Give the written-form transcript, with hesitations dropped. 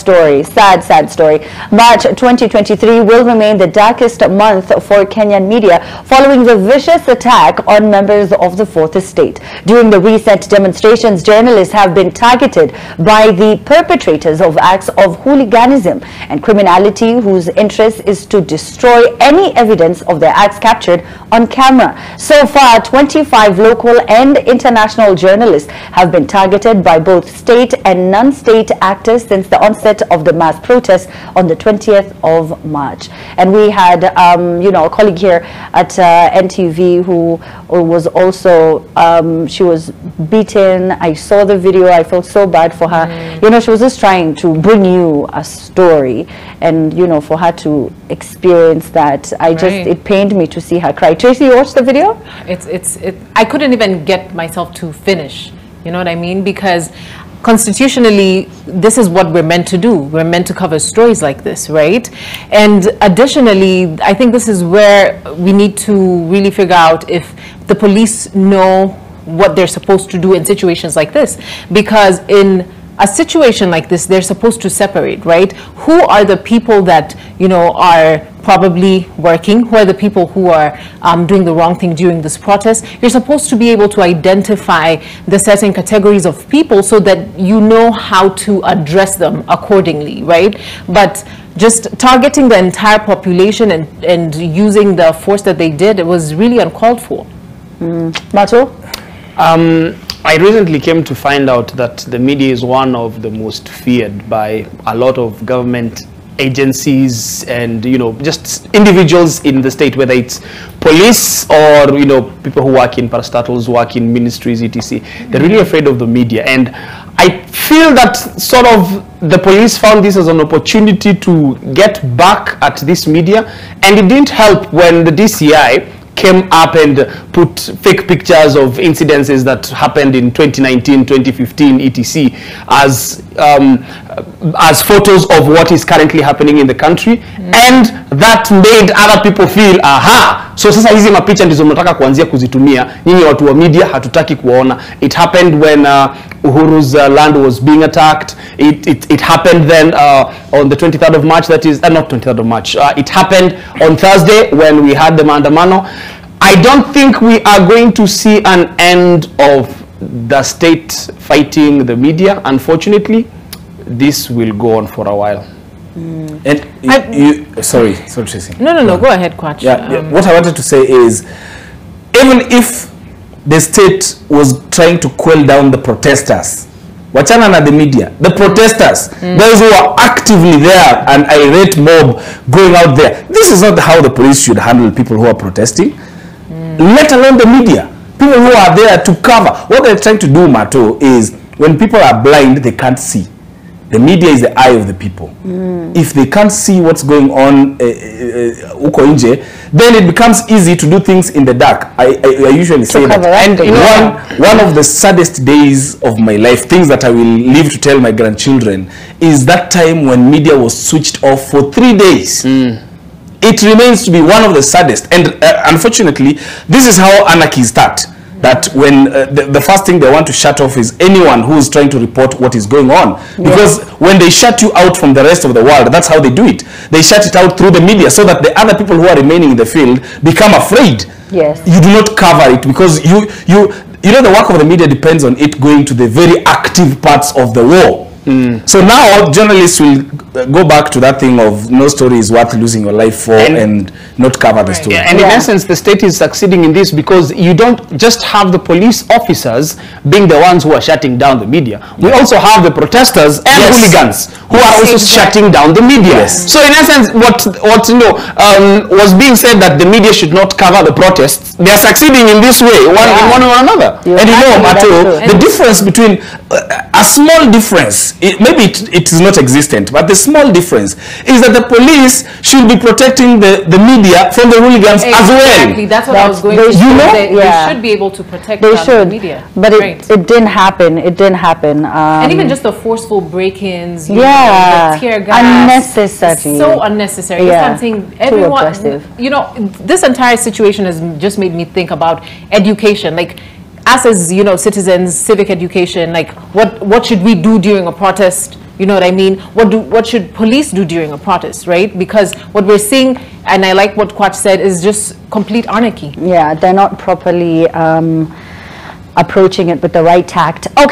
story, sad story. March 2023 will remain the darkest month for Kenyan media following the vicious attack on members of the Fourth Estate. During the recent demonstrations, journalists have been targeted by the perpetrators of acts of hooliganism and criminality whose interest is to destroy any evidence of their acts captured on camera. So far, 25 local and international journalists have been targeted by both state and non-state actors since the onset of the mass protests on the 20th of March. And we had, a colleague here at NTV who was also, she was beaten. I saw the video. I felt so bad for her. She was just trying to bring you a story, and, for her to experience that, it pained me to see her cry. Tracy, you watched the video? I couldn't even get myself to finish. You know what I mean? Because constitutionally, this is what we're meant to do. We're meant to cover stories like this, right? And additionally, I think this is where we need to really figure out if the police know what they're supposed to do in situations like this. Because in a situation like this, they're supposed to separate, right? Who are the people that, are probably working? Who are the people who are doing the wrong thing during this protest? You're supposed to be able to identify the certain categories of people so that you know how to address them accordingly, right? But just targeting the entire population and using the force that they did, it was really uncalled for. Mato? I recently came to find out that the media is one of the most feared by a lot of government agencies and, just individuals in the state, whether it's police or, people who work in parastatals, work in ministries, etc. They're really afraid of the media. And I feel that sort of the police found this as an opportunity to get back at this media. And it didn't help when the DCI came up and put fake pictures of incidences that happened in 2019, 2015, etc. as photos of what is currently happening in the country, and that made other people feel, aha, so sasa hizi mapicha ndizo mnataka kuanzia kuzitumia nyinyi watu wa media, hatutaki kuona. It happened when Uhuru's land was being attacked. It happened then on the 23rd of March, that is, not 23rd of March. It happened on Thursday when we had the maandamano. I don't think we are going to see an end of the state fighting the media. Unfortunately, this will go on for a while. And sorry, Tracy. No, go ahead, Kwach. What I wanted to say is, even if the state was trying to quell down the protesters, wachana na the media, the protesters, those who are actively there, an irate mob going out there, this is not how the police should handle people who are protesting, let alone the media. People who are there to cover. What they're trying to do, Mato, is when people are blind, they can't see. The media is the eye of the people. If they can't see what's going on uko nje, then it becomes easy to do things in the dark. I usually say that. And one of the saddest days of my life, things that I will live to tell my grandchildren, is that time when media was switched off for 3 days. It remains to be one of the saddest. And unfortunately, this is how anarchy starts. That when the first thing they want to shut off is anyone who is trying to report what is going on. Because when they shut you out from the rest of the world, that's how they do it. They shut it out through the media so that the other people who are remaining in the field become afraid. Yes. You do not cover it because you know the work of the media depends on it going to the very active parts of the war. So now journalists will go back to that thing of no story is worth losing your life for and not cover the story. And in essence, the state is succeeding in this because you don't just have the police officers being the ones who are shutting down the media. We also have the protesters and hooligans who are also shutting down the media. So in essence, what was being said that the media should not cover the protests, they are succeeding in this way, one or another. And Mato, the difference between a small difference, maybe it is not existent, but the small difference is that the police should be protecting the media from the hooligans as well. Exactly, that's what I was going to say. They should be able to protect the media. But it didn't happen. It didn't happen. And even just the forceful break-ins, the tear gas. Unnecessary. So unnecessary. That's something everyone, this entire situation has just made me think about education. Like, us as citizens, civic education, like what should we do during a protest? You know what I mean? What should police do during a protest, right? Because what we're seeing, and I like what Kwach said, is just complete anarchy. Yeah, they're not properly approaching it with the right tact. Okay.